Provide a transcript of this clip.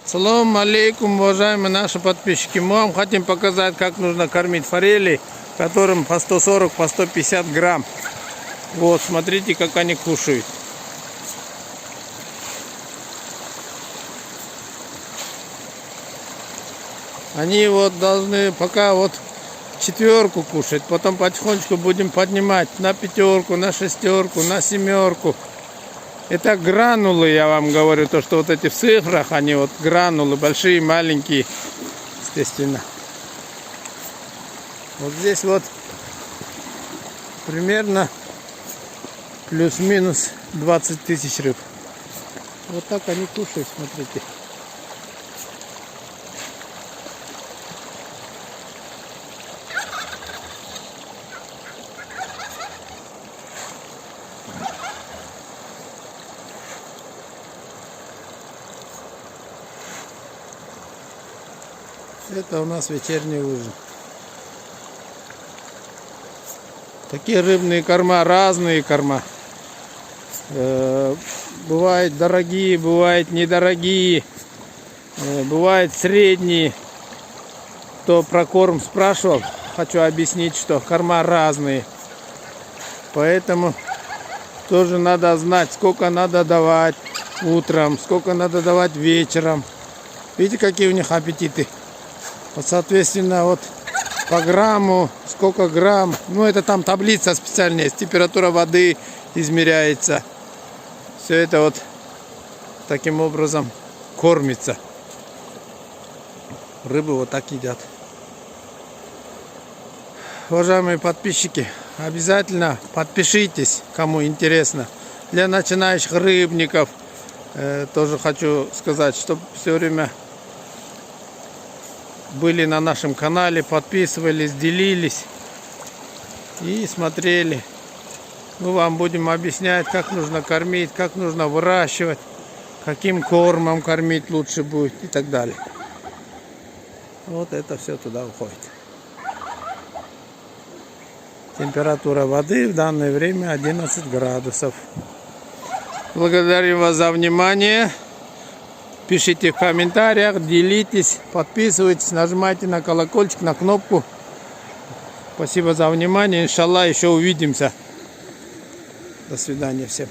Салам алейкум, уважаемые наши подписчики. Мы вам хотим показать, как нужно кормить форели, которым по 140, по 150 грамм. Вот, смотрите, как они кушают. Они вот должны пока вот четверку кушать, потом потихонечку будем поднимать на пятерку, на шестерку, на семерку. Это гранулы, я вам говорю, то, что вот эти в цифрах, они вот гранулы, большие, маленькие, естественно. Вот здесь вот примерно плюс-минус 20 тысяч рыб. Вот так они кушают, смотрите. Это у нас вечерний ужин. Такие рыбные корма, разные корма. Бывают дорогие, бывают недорогие, бывают средние. Кто про корм спрашивал, хочу объяснить, что корма разные. Поэтому тоже надо знать, сколько надо давать утром, сколько надо давать вечером. Видите, какие у них аппетиты? Вот, соответственно, вот по грамму, сколько грамм, ну это там таблица специальная есть, температура воды измеряется. Все это вот таким образом кормится. Рыбы вот так едят. Уважаемые подписчики, обязательно подпишитесь, кому интересно. Для начинающих рыбников тоже хочу сказать, чтобы все время были на нашем канале, подписывались, делились и смотрели. Мы вам будем объяснять, как нужно кормить, как нужно выращивать, каким кормом кормить лучше будет и так далее. Вот это все туда уходит. Температура воды в данное время 11 градусов. Благодарю вас за внимание. Пишите в комментариях, делитесь, подписывайтесь, нажимайте на колокольчик, на кнопку. Спасибо за внимание. Иншаллах, еще увидимся. До свидания всем.